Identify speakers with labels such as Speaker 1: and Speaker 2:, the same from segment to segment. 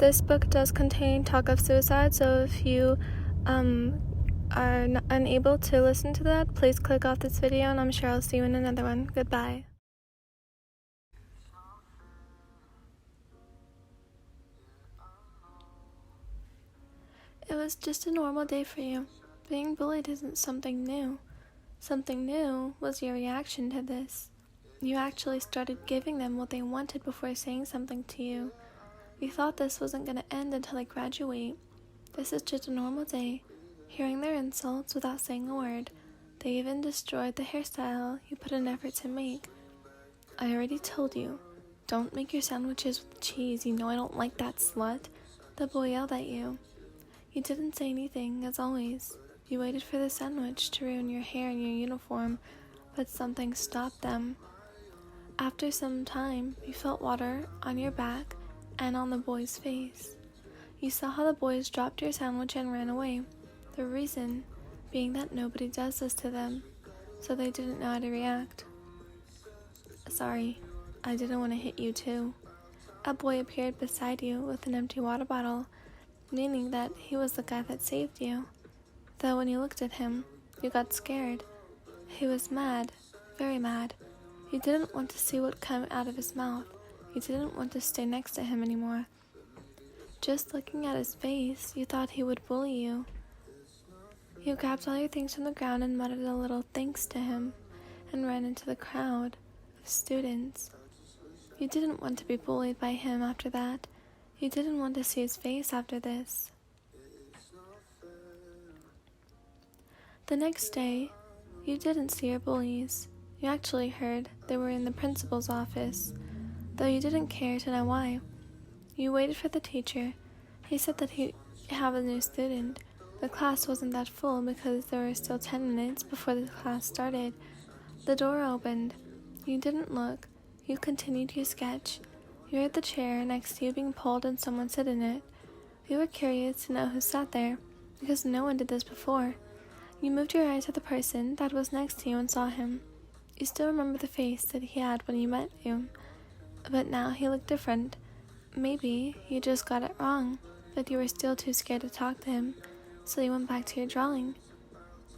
Speaker 1: This book does contain talk of suicide, so if you are unable to listen to that, please click off this video, and I'm sure I'll see you in another one. Goodbye. It was just a normal day for you. Being bullied isn't something new. Something new was your reaction to this. You actually started giving them what they wanted before saying something to you. You thought this wasn't going to end until I graduate. This is just a normal day, hearing their insults without saying a word. They even destroyed the hairstyle you put an effort to make. I already told you, don't make your sandwiches with cheese. You know I don't like that, slut. The boy yelled at you. You didn't say anything, as always. You waited for the sandwich to ruin your hair and your uniform, but something stopped them. After some time, you felt water on your back and on the boy's face. You saw how the boys dropped your sandwich and ran away. The reason being that nobody does this to them, so they didn't know how to react. Sorry, I didn't want to hit you too. A boy appeared beside you with an empty water bottle, meaning that he was the guy that saved you. Though when you looked at him, you got scared. He was mad, very mad. You didn't want to see what came out of his mouth. You didn't want to stay next to him anymore. Just looking at his face, you thought he would bully you. You grabbed all your things from the ground and muttered a little thanks to him and ran into the crowd of students. You didn't want to be bullied by him after that. You didn't want to see his face after this. The next day, you didn't see your bullies. You actually heard they were in the principal's office, though you didn't care to know why. You waited for the teacher. He said that he'd have a new student. The class wasn't that full because there were still 10 minutes before the class started. The door opened. You didn't look. You continued your sketch. You heard the chair next to you being pulled and someone sit in it. You were curious to know who sat there, because no one did this before. You moved your eyes to the person that was next to you and saw him. You still remember the face that he had when you met you, but now he looked different. Maybe you just got it wrong, but you were still too scared to talk to him, so you went back to your drawing.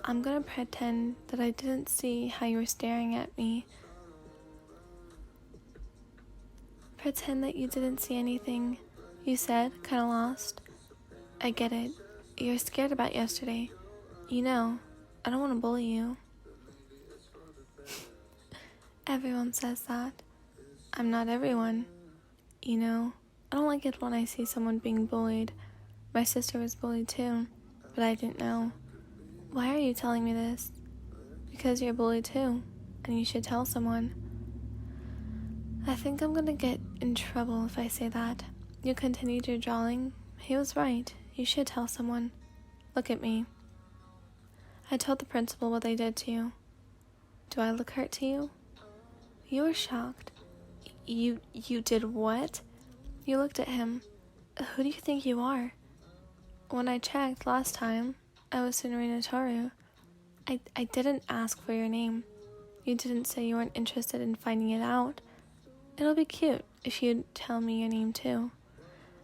Speaker 1: I'm gonna pretend that I didn't see how you were staring at me. Pretend that you didn't see anything, you said, kinda lost. I get it. You're scared about yesterday. You know, I don't want to bully you. Everyone says that. I'm not everyone. You know, I don't like it when I see someone being bullied. My sister was bullied too, but I didn't know. Why are you telling me this? Because you're bullied too, and you should tell someone. I think I'm gonna get in trouble if I say that. You continued your drawing. He was right. You should tell someone. Look at me. I told the principal what they did to you. Do I look hurt to you? You were shocked. You did what? You looked at him. Who do you think you are? When I checked last time, I was in Rintarō. I didn't ask for your name. You didn't say you weren't interested in finding it out. It'll be cute if you'd tell me your name too.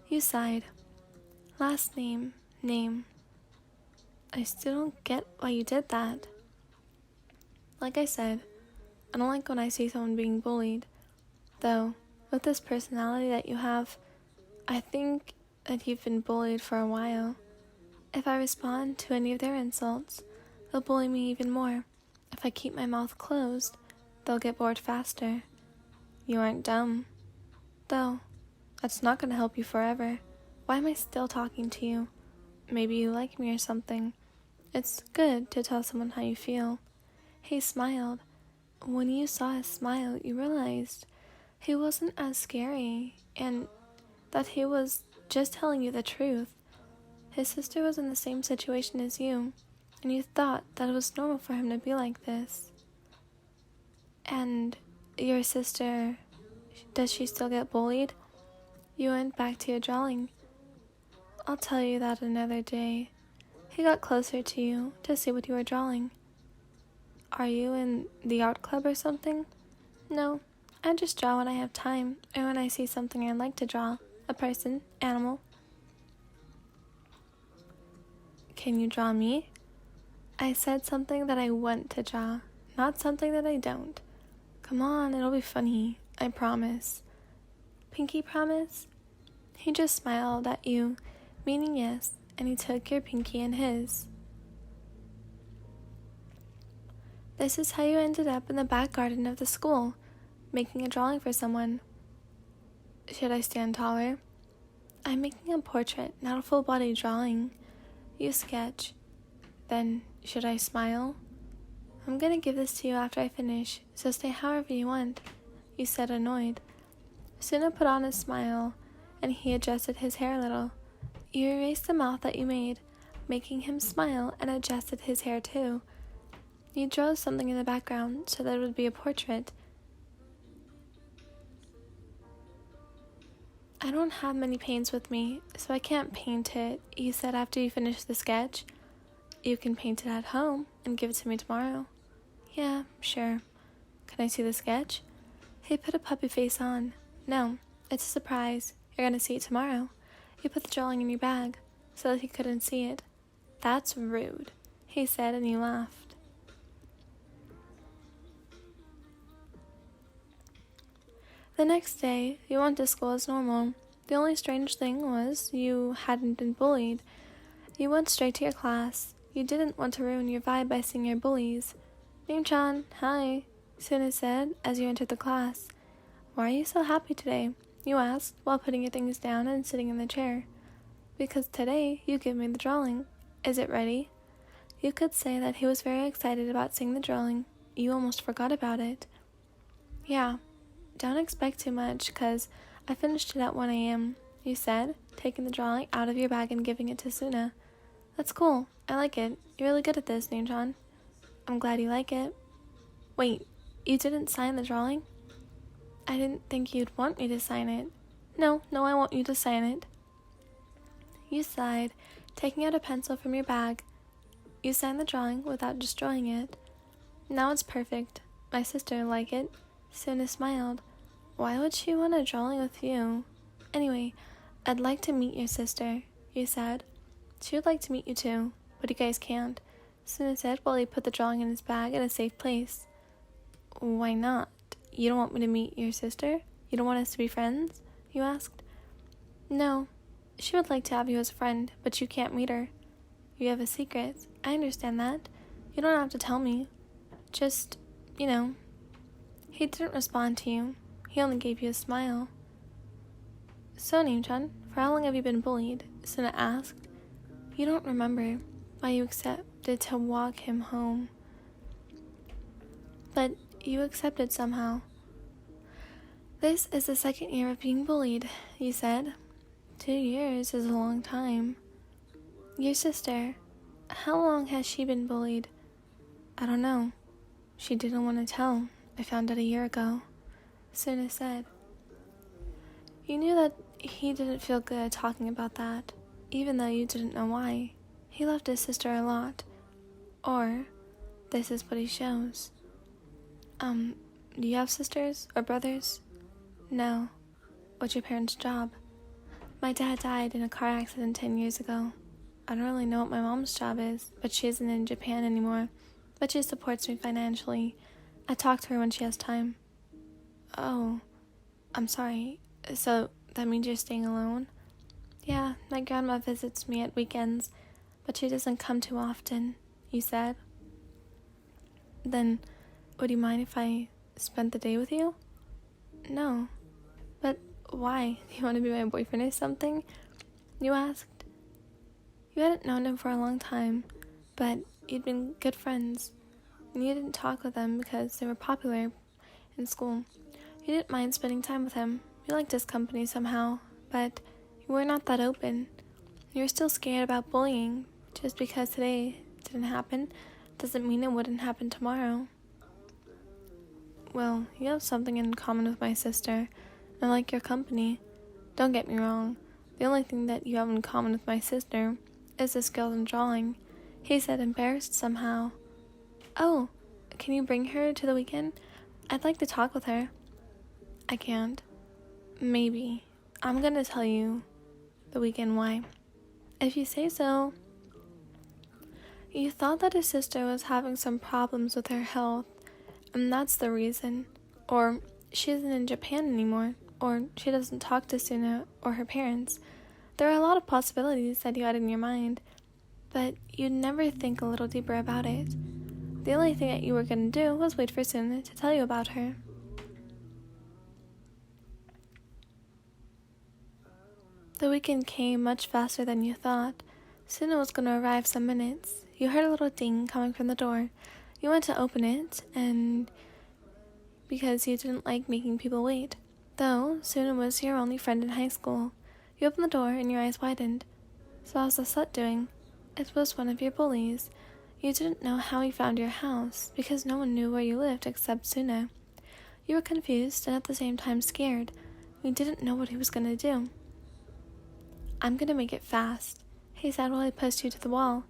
Speaker 1: You sighed. Last name, name. I still don't get why you did that. Like I said, I don't like when I see someone being bullied. Though, with this personality that you have, I think that you've been bullied for a while. If I respond to any of their insults, they'll bully me even more. If I keep my mouth closed, they'll get bored faster. You aren't dumb. Though, that's not going to help you forever. Why am I still talking to you? Maybe you like me or something. It's good to tell someone how you feel. He smiled. When you saw his smile, you realized he wasn't as scary and that he was just telling you the truth. His sister was in the same situation as you, and you thought that it was normal for him to be like this. And your sister, does she still get bullied? You went back to your drawing. I'll tell you that another day. He got closer to you to see what you were drawing. Are you in the art club or something? I just draw when I have time, or when I see something I like to draw. A person, animal, Can you draw me? I said something that I want to draw, not something that I don't. Come on, it'll be funny, I promise. Pinky promise? He just smiled at you, meaning yes, and he took your pinky in his. This is how you ended up in the back garden of the school, making a drawing for someone. Should I stand taller? I'm making a portrait, not a full-body drawing. You sketch. Then, should I smile? I'm gonna give this to you after I finish, so stay however you want, you said, annoyed. Suna put on a smile, and he adjusted his hair a little. You erased the mouth that you made, making him smile, and adjusted his hair too. You drew something in the background so that it would be a portrait. I don't have many paints with me, so I can't paint it, you said after you finished the sketch. You can paint it at home and give it to me tomorrow. Yeah, sure. Can I see the sketch? He put a puppy face on. No, it's a surprise. You're gonna see it tomorrow. You put the drawing in your bag so that he couldn't see it. That's rude, he said, and you laughed. The next day, you went to school as normal. The only strange thing was you hadn't been bullied. You went straight to your class. You didn't want to ruin your vibe by seeing your bullies. Nim-chan, hi, Suna said as you entered the class. Why are you so happy today? You asked while putting your things down and sitting in the chair. Because today you give me the drawing. Is it ready? You could say that he was very excited about seeing the drawing. You almost forgot about it. Yeah. Don't expect too much, 'cause I finished it at 1 a.m., you said, taking the drawing out of your bag and giving it to Suna. That's cool. I like it. You're really good at this, Nim-chan. I'm glad you like it. Wait, you didn't sign the drawing? I didn't think you'd want me to sign it. No, I want you to sign it. You sighed, taking out a pencil from your bag. You signed the drawing without destroying it. Now it's perfect. My sister will like it. Suna smiled. Why would she want a drawing with you? Anyway, I'd like to meet your sister, you said. She would like to meet you too, but you guys can't, Suna said while he put the drawing in his bag in a safe place. Why not? You don't want me to meet your sister? You don't want us to be friends? You asked. No, she would like to have you as a friend, but you can't meet her. You have a secret. I understand that. You don't have to tell me. Just, He didn't respond to you. He only gave you a smile. So, Nim-chan, for how long have you been bullied? Suna asked. You don't remember why you accepted to walk him home. But you accepted somehow. This is the second year of being bullied, you said. 2 years is a long time. Your sister, how long has she been bullied? I don't know. She didn't want to tell. I found out a year ago, Suna said. You knew that he didn't feel good talking about that, even though you didn't know why. He loved his sister a lot. Or, this is what he shows. Do you have sisters or brothers? No. What's your parents' job? My dad died in a car accident 10 years ago. I don't really know what my mom's job is, but she isn't in Japan anymore. But she supports me financially. I talk to her when she has time. Oh, I'm sorry. So, that means you're staying alone? Yeah, my grandma visits me at weekends, but she doesn't come too often, you said. Then, would you mind if I spent the day with you? No. But why? Do you want to be my boyfriend or something? You asked. You hadn't known him for a long time, but you'd been good friends. And you didn't talk with them because they were popular in school. You didn't mind spending time with him. You liked his company somehow, but you were not that open. You were still scared about bullying. Just because today didn't happen doesn't mean it wouldn't happen tomorrow. Well, you have something in common with my sister, and I like your company. Don't get me wrong. The only thing that you have in common with my sister is the skill in drawing, he said, embarrassed somehow. Oh, can you bring her to the weekend? I'd like to talk with her. I can't. Maybe. I'm gonna tell you the weekend why. If you say so. You thought that his sister was having some problems with her health, and that's the reason. Or she isn't in Japan anymore, or she doesn't talk to Suna or her parents. There are a lot of possibilities that you had in your mind, but you'd never think a little deeper about it. The only thing that you were going to do was wait for Suna to tell you about her. The weekend came much faster than you thought. Suna was going to arrive some minutes. You heard a little ding coming from the door. You went to open it, and because you didn't like making people wait. Though Suna was your only friend in high school. You opened the door and your eyes widened. So how's the slut doing? It was one of your bullies. You didn't know how he found your house, because no one knew where you lived except Suna. You were confused and at the same time scared. You didn't know what he was going to do. I'm going to make it fast, he said while he pushed you to the wall.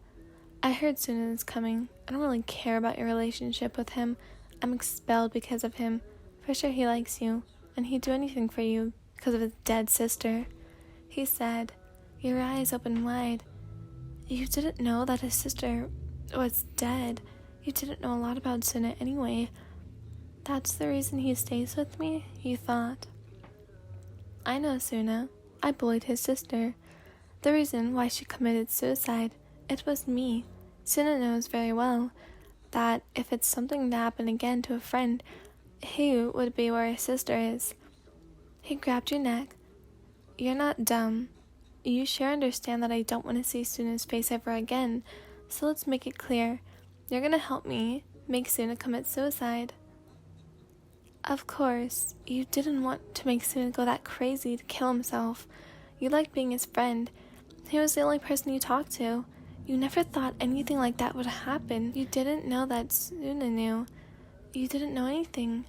Speaker 1: I heard Suna is coming. I don't really care about your relationship with him. I'm expelled because of him. For sure he likes you, and he'd do anything for you because of his dead sister, he said, your eyes open wide. You didn't know that his sister was dead. You didn't know a lot about Suna anyway. That's the reason he stays with me, you thought. I know Suna. I bullied his sister. The reason why she committed suicide, it was me. Suna knows very well that if it's something to happen again to a friend, he would be where his sister is. He grabbed your neck. You're not dumb. You sure understand that I don't want to see Suna's face ever again, so let's make it clear. You're gonna help me make Suna commit suicide. Of course, you didn't want to make Suna go that crazy to kill himself. You liked being his friend. He was the only person you talked to. You never thought anything like that would happen. You didn't know that Suna knew. You didn't know anything.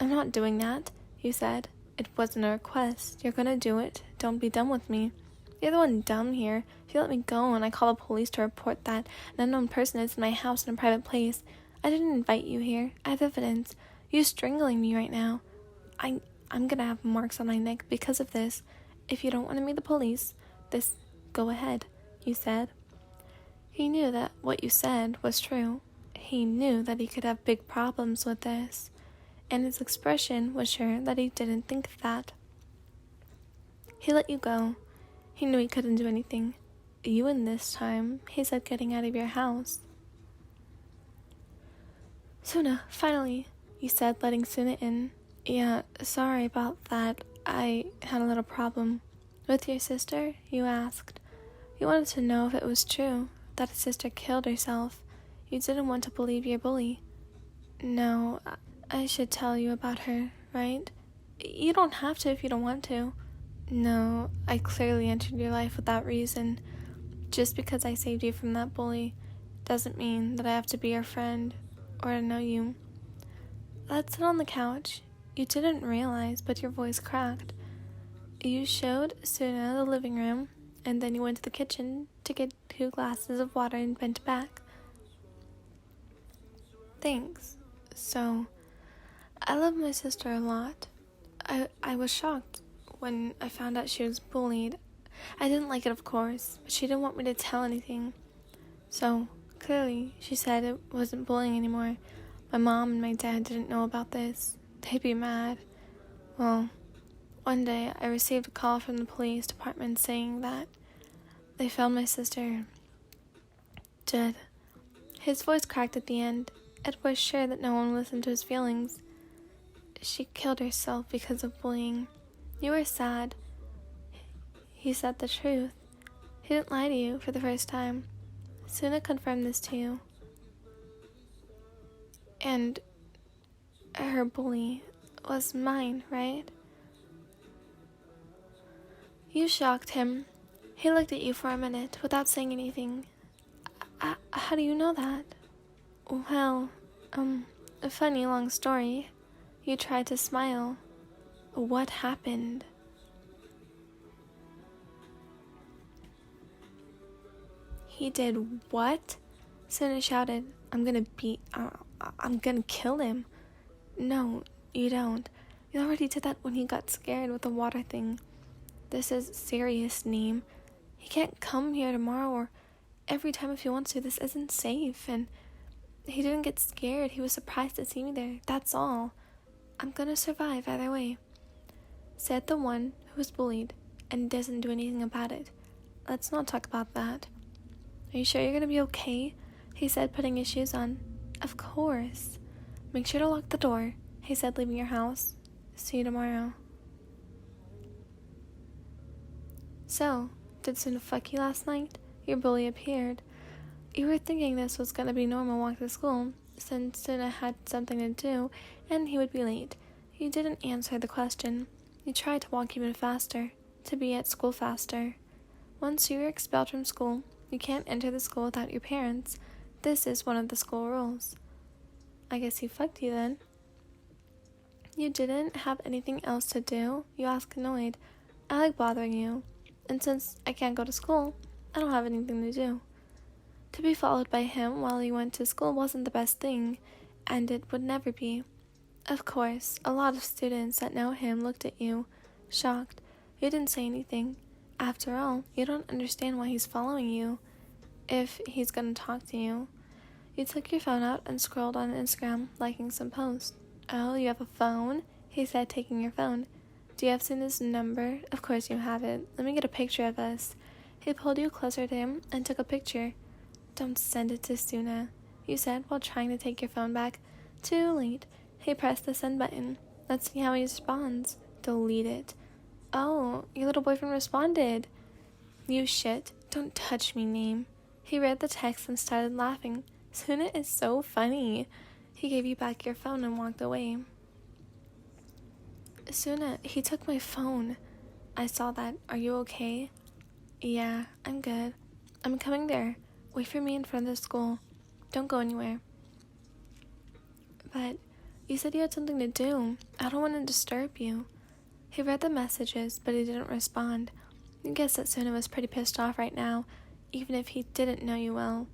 Speaker 1: I'm not doing that, you said. It wasn't a request. You're gonna do it. Don't be dumb with me. You're the one dumb here. If you let me go and I call the police to report that an unknown person is in my house in a private place, I didn't invite you here. I have evidence. You're strangling me right now. I'm gonna have marks on my neck because of this. If you don't want to meet the police, go ahead, you said. He knew that what you said was true. He knew that he could have big problems with this, and his expression was sure that he didn't think of that. He let you go. He knew he couldn't do anything. You in this time, he said, getting out of your house. Suna, finally, you said, letting Suna in. Yeah, sorry about that. I had a little problem. With your sister? You asked. You wanted to know if it was true that his sister killed herself. You didn't want to believe your bully. No, I should tell you about her, right? You don't have to if you don't want to. No, I clearly entered your life with that reason. Just because I saved you from that bully doesn't mean that I have to be your friend or to know you. Let's sit on the couch. You didn't realize, but your voice cracked. You showed Suna the living room, and then you went to the kitchen to get 2 glasses of water and bent back. Thanks. So, I love my sister a lot. I was shocked when I found out she was bullied. I didn't like it, of course, but she didn't want me to tell anything. So, clearly, she said it wasn't bullying anymore. My mom and my dad didn't know about this. They'd be mad. Well, one day I received a call from the police department saying that they found my sister dead. His voice cracked at the end. Ed was sure that no one listened to his feelings. She killed herself because of bullying. You were sad. He said the truth. He didn't lie to you for the first time. Suna confirmed this to you. And her bully was mine, right? You shocked him. He looked at you for a minute without saying anything. How do you know that? Well, a funny long story. You tried to smile. What happened? He did what? Suna shouted. I'm gonna kill him. No, you don't. You already did that when he got scared with the water thing. This is serious, Neem. He can't come here tomorrow or every time if he wants to. This isn't safe. And he didn't get scared. He was surprised to see me there. That's all. I'm gonna survive either way," said the one who was bullied and doesn't do anything about it. "Let's not talk about that. Are you sure you're gonna be okay?" he said, putting his shoes on. "Of course. Make sure to lock the door," he said, leaving your house. "See you tomorrow." "So, did Suna fuck you last night?" Your bully appeared. You were thinking this was gonna be normal walk to school, since Suna had something to do, and he would be late. You didn't answer the question. You tried to walk even faster, to be at school faster. Once you were expelled from school, you can't enter the school without your parents. This is one of the school rules. I guess he fucked you then. You didn't have anything else to do. You asked annoyed. I like bothering you. And since I can't go to school, I don't have anything to do. To be followed by him while you went to school wasn't the best thing, and it would never be. Of course, a lot of students that know him looked at you, shocked. You didn't say anything. After all, you don't understand why he's following you, if he's gonna talk to you. You took your phone out and scrolled on Instagram, liking some posts. "Oh, you have a phone?" he said, taking your phone. "Do you have Suna's number?" "Of course you have it. Let me get a picture of us." He pulled you closer to him and took a picture. "Don't send it to Suna," you said while trying to take your phone back. Too late. He pressed the send button. Let's see how he responds. Delete it. "Oh, your little boyfriend responded." "You shit. Don't touch me, name." He read the text and started laughing. Suna is so funny. He gave you back your phone and walked away. "Suna, he took my phone." "I saw that. Are you okay?" "Yeah, I'm good. I'm coming there. Wait for me in front of the school. Don't go anywhere." "But you said you had something to do. I don't want to disturb you." He read the messages, but he didn't respond. You guess that Suna was pretty pissed off right now, even if he didn't know you well.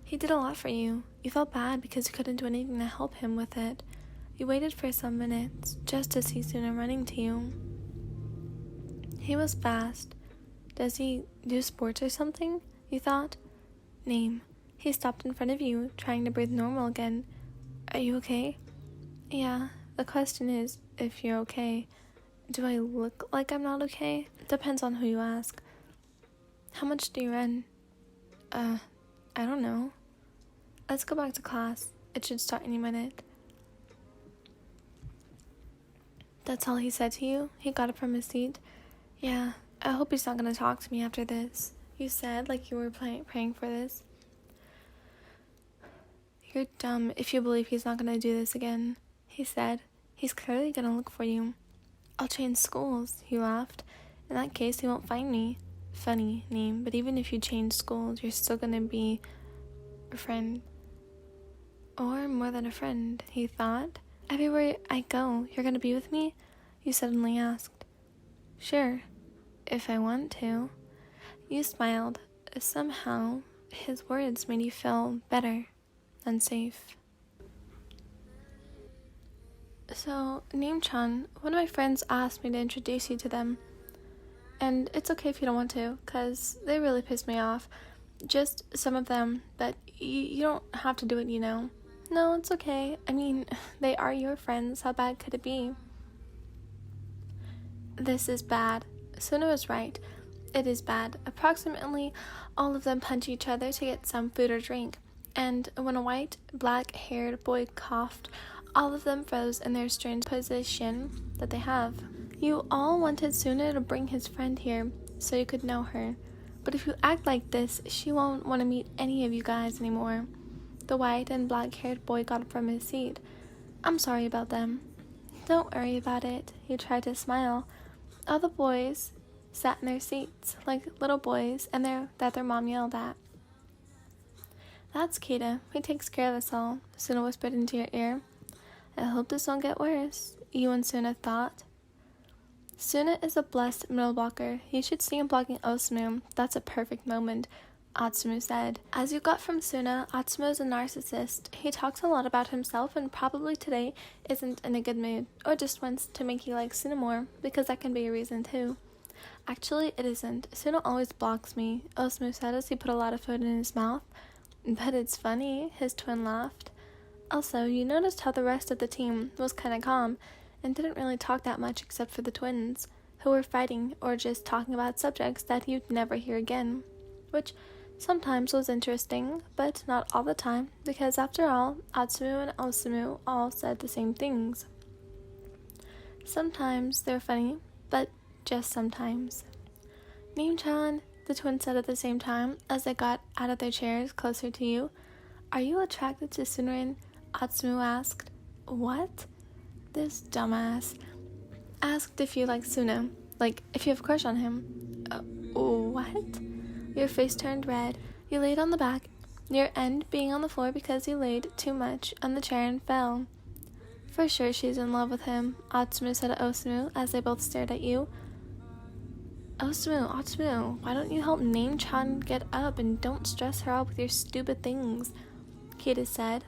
Speaker 1: He did a lot for you. You felt bad because you couldn't do anything to help him with it. You waited for some minutes just to see Suna running to you. He was fast. Does he do sports or something? You thought. Name. He stopped in front of you, trying to breathe normal again. "Are you okay?" "Yeah. The question is if you're okay." "Do I look like I'm not okay?" "Depends on who you ask." "How much do you run?" I don't know." "Let's go back to class. It should start any minute." That's all he said to you? He got up from his seat. "Yeah, I hope he's not going to talk to me after this." You said like you were praying for this. "You're dumb if you believe he's not going to do this again," he said. "He's clearly going to look for you." "I'll change schools," he laughed. "In that case, he won't find me." Funny name, but even if you change schools, you're still going to be a friend. Or more than a friend, he thought. "Everywhere I go, you're going to be with me?" You suddenly asked. "Sure, if I want to." You smiled. Somehow, his words made you feel better and safe. "So, Naim-chan, one of my friends asked me to introduce you to them. And it's okay if you don't want to, because they really piss me off. Just some of them, but you don't have to do it, you know." "No, it's okay. I mean, they are your friends. How bad could it be?" "This is bad." Suna was right. It is bad. Approximately all of them punch each other to get some food or drink. And when a white, black-haired boy coughed, all of them froze in their strange position that they have. You all wanted Suna to bring his friend here so you could know her. But if you act like this, she won't want to meet any of you guys anymore. The white and black-haired boy got up from his seat. "I'm sorry about them." "Don't worry about it." He tried to smile. All the boys sat in their seats like little boys and their mom yelled at. "That's Kita. He takes care of us all," Suna whispered into your ear. "I hope this won't get worse," you and Suna thought. Suna is a blessed middle blocker. You should see him blocking Osamu. That's a perfect moment, Atsumu said. As you got from Suna, Atsumu is a narcissist. He talks a lot about himself and probably today isn't in a good mood, or just wants to make you like Suna more, because that can be a reason too. Actually, it isn't. Suna always blocks me, Osmu said as he put a lot of food in his mouth. But it's funny, his twin laughed. Also, you noticed how the rest of the team was kinda calm and didn't really talk that much except for the twins, who were fighting or just talking about subjects that you'd never hear again. Which sometimes was interesting, but not all the time, because after all, Atsumu and Osamu all said the same things. Sometimes they're funny, but just sometimes. Neem-chan, the twins said at the same time as they got out of their chairs closer to you. Are you attracted to Sunrin? Atsumu asked. What? This dumbass asked if you like Suna, like if you have a crush on him. What? Your face turned red. You laid on the back, your end being on the floor because you laid too much on the chair and fell. For sure she's in love with him, Atsumu said to Osamu as they both stared at you. Atsumu, why don't you help Neem-chan get up and don't stress her out with your stupid things, Kita said.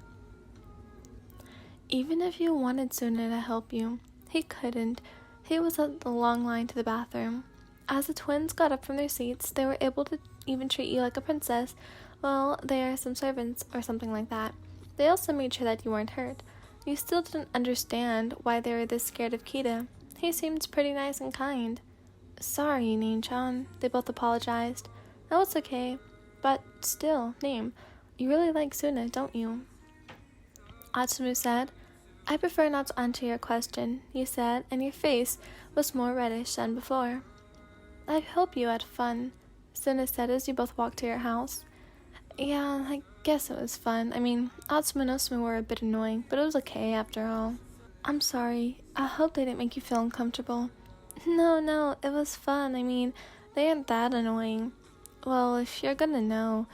Speaker 1: Even if you wanted Suna to help you, he couldn't. He was at the long line to the bathroom. As the twins got up from their seats, they were able to even treat you like a princess. Well, they are some servants or something like that. They also made sure that you weren't hurt. You still didn't understand why they were this scared of Kita. He seemed pretty nice and kind. Sorry, Neem-chan, they both apologized. Oh, it's okay. But still, Neem, you really like Suna, don't you? Atsumu said. I prefer not to answer your question, you said, and your face was more reddish than before. I hope you had fun, Suna said as you both walked to your house. Yeah, I guess it was fun. I mean, Atsumu and Osamu were a bit annoying, but it was okay after all. I'm sorry. I hope they didn't make you feel uncomfortable. No, it was fun. I mean, they aren't that annoying. Well, if you're gonna know,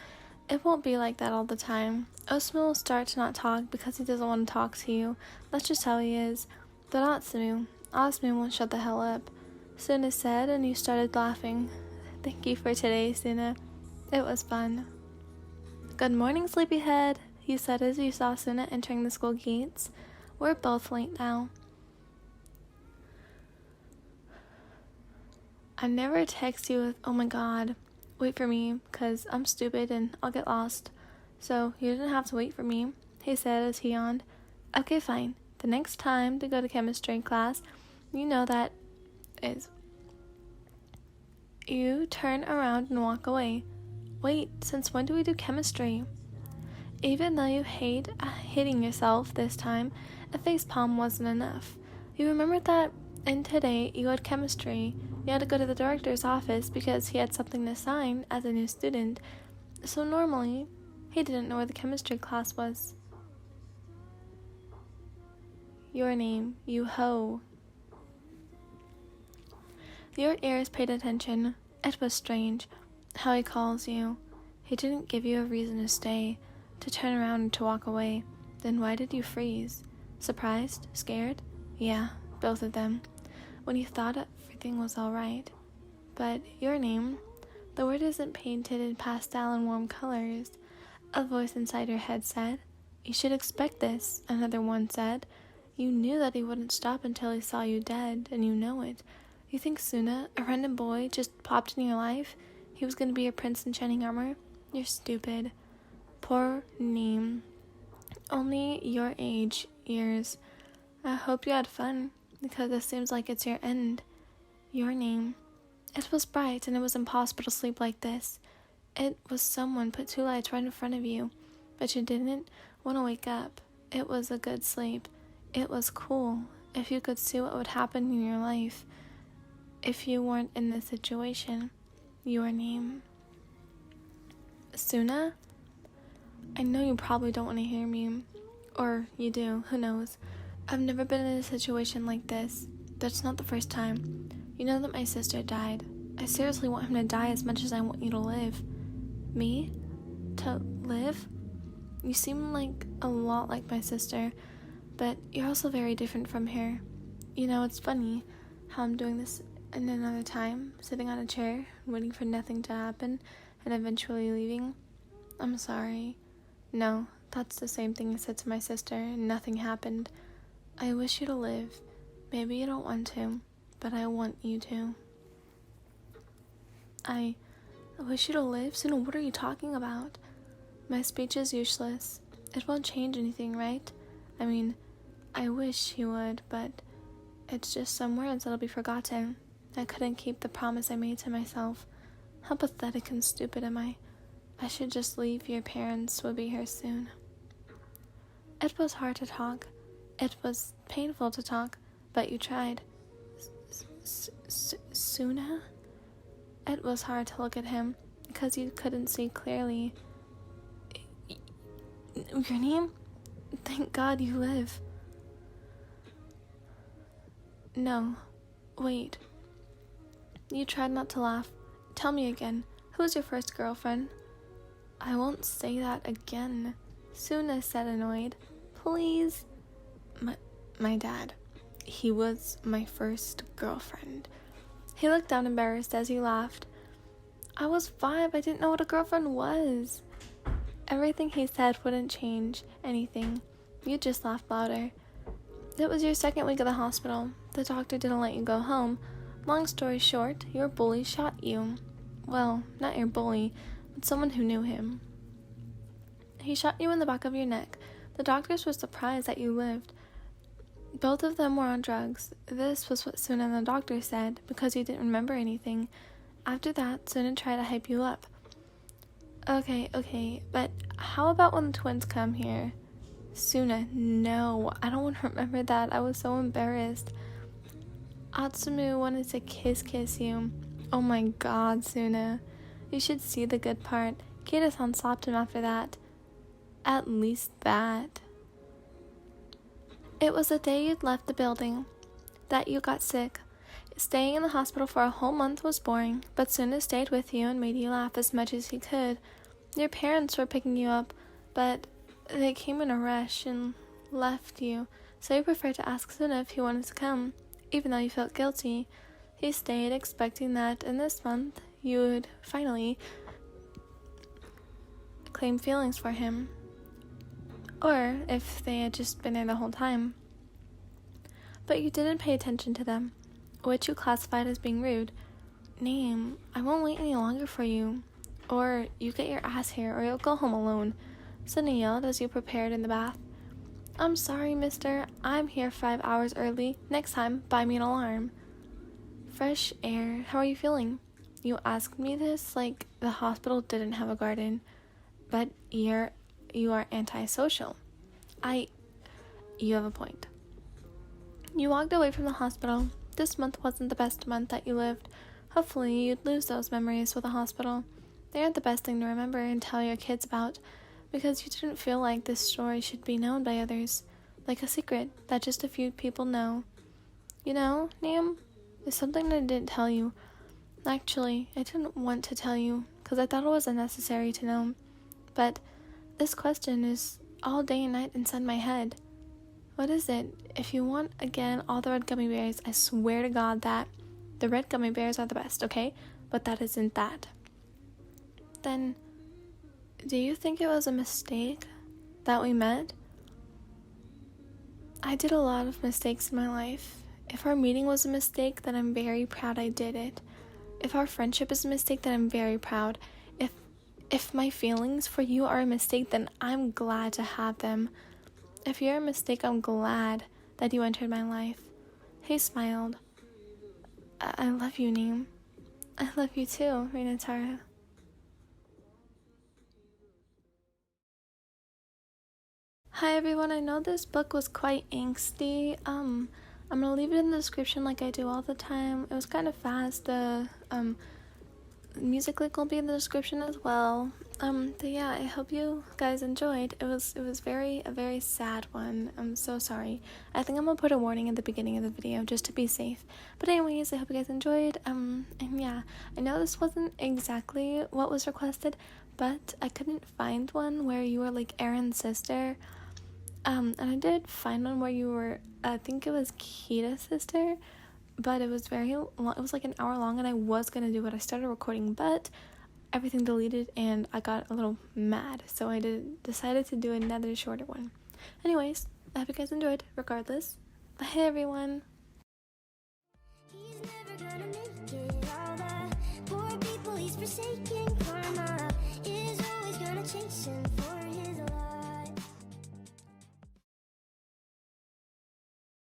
Speaker 1: it won't be like that all the time. Osamu will start to not talk because he doesn't want to talk to you. That's just how he is. But Osamu won't shut the hell up, Suna said, and you started laughing. Thank you for today, Suna. It was fun. Good morning, sleepyhead, you said as you saw Suna entering the school gates. We're both late now. I never text you with, oh my god, wait for me, because I'm stupid and I'll get lost. So you didn't have to wait for me, he said as he yawned. Okay, fine. The next time to go to chemistry class, you know that is. You turn around and walk away. Wait, since when do we do chemistry? Even though you hate hitting yourself this time, a facepalm wasn't enough. You remembered that and today you had chemistry. You had to go to the director's office because he had something to sign as a new student. So normally, he didn't know where the chemistry class was. Your name, you ho. Your ears paid attention. It was strange how he calls you. He didn't give you a reason to stay, to turn around and to walk away. Then why did you freeze? Surprised? Scared? Yeah, both of them. When you thought everything was alright. But your name, the word isn't painted in pastel and warm colors. A voice inside your head said. You should expect this, another one said. You knew that he wouldn't stop until he saw you dead, and you know it. You think Suna, a random boy, just popped in your life? He was going to be a prince in shining armor? You're stupid. Poor Neem. Only your age, years. I hope you had fun, because it seems like it's your end. Your name. It was bright, and it was impossible to sleep like this. It was someone put two lights right in front of you, but you didn't want to wake up. It was a good sleep. It was cool. If you could see what would happen in your life if you weren't in this situation. Your name. Suna? I know you probably don't want to hear me. Or you do, who knows. I've never been in a situation like this, but it's not the first time. You know that my sister died. I seriously want him to die as much as I want you to live. Me? To live? You seem like a lot like my sister, but you're also very different from her. You know, it's funny how I'm doing this in another time, sitting on a chair, waiting for nothing to happen, and eventually leaving. I'm sorry. No, that's the same thing I said to my sister, and nothing happened. I wish you to live. Maybe you don't want to, but I want you to. I wish you to live. Suna, what are you talking about? My speech is useless. It won't change anything, right? I mean, I wish he would, but it's just some words that'll be forgotten. I couldn't keep the promise I made to myself. How pathetic and stupid am I? I should just leave. Your parents will be here soon. It was hard to talk. It was painful to talk, but you tried. Suna? It was hard to look at him because you couldn't see clearly. Your name? Thank God you live. No. Wait. You tried not to laugh. Tell me again. Who was your first girlfriend? I won't say that again. Suna said, annoyed. Please. My dad. He was my first girlfriend. He looked down embarrassed as he laughed. I was 5. I didn't know what a girlfriend was. Everything he said wouldn't change anything. You just laughed louder. It was your second week at the hospital. The doctor didn't let you go home. Long story short, your bully shot you. Well, not your bully, but someone who knew him. He shot you in the back of your neck. The doctors were surprised that you lived. Both of them were on drugs. This was what Suna and the doctor said, because you didn't remember anything. After that, Suna tried to hype you up. Okay, but how about when the twins come here? Suna, no, I don't want to remember that. I was so embarrassed. Atsumu wanted to kiss you. Oh my god, Suna. You should see the good part. Keita-san slapped him after that. At least that. It was the day you'd left the building that you got sick. Staying in the hospital for a whole month was boring, but Suna stayed with you and made you laugh as much as he could. Your parents were picking you up, but they came in a rush and left you, so you preferred to ask Suna if he wanted to come, even though you felt guilty. He stayed, expecting that in this month you would finally claim feelings for him. Or if they had just been there the whole time. But you didn't pay attention to them, which you classified as being rude. Name, I won't wait any longer for you. Or you get your ass here, or you'll go home alone. Suna yelled as you prepared in the bath. I'm sorry, mister. I'm here 5 hours early. Next time, buy me an alarm. Fresh air. How are you feeling? You asked me this like the hospital didn't have a garden. But you are antisocial. You have a point. You walked away from the hospital. This month wasn't the best month that you lived. Hopefully you'd lose those memories with the hospital. They aren't the best thing to remember and tell your kids about, because you didn't feel like this story should be known by others, like a secret that just a few people know. You know, Nam, there's something I didn't tell you. Actually, I didn't want to tell you, because I thought it was unnecessary to know. But this question is all day and night inside my head. What is it? If you want, again, all the red gummy bears, I swear to God that the red gummy bears are the best, okay? But that isn't that. Then, do you think it was a mistake that we met? I did a lot of mistakes in my life. If our meeting was a mistake, then I'm very proud I did it. If our friendship is a mistake, then I'm very proud. If my feelings for you are a mistake, then I'm glad to have them. If you're a mistake, I'm glad that you entered my life. He smiled. I love you, Neem. I love you too, Rintarō. Hi everyone, I know this book was quite angsty. I'm gonna leave it in the description like I do all the time. It was kind of fast. The music link will be in the description as well. But yeah, I hope you guys enjoyed. It was a very sad one. I'm so sorry. I think I'm gonna put a warning at the beginning of the video just to be safe. But anyways, I hope you guys enjoyed. And yeah, I know this wasn't exactly what was requested, but I couldn't find one where you were like Aaron's sister. And I did find one where you were, I think it was Keita's sister, but it was very long. It was like an hour long, and I was gonna do it. I started recording, but everything deleted, and I got a little mad, so I decided to do another shorter one. Anyways, I hope you guys enjoyed. Regardless, bye everyone.
Speaker 2: He's never gonna make it, all the poor people forsaken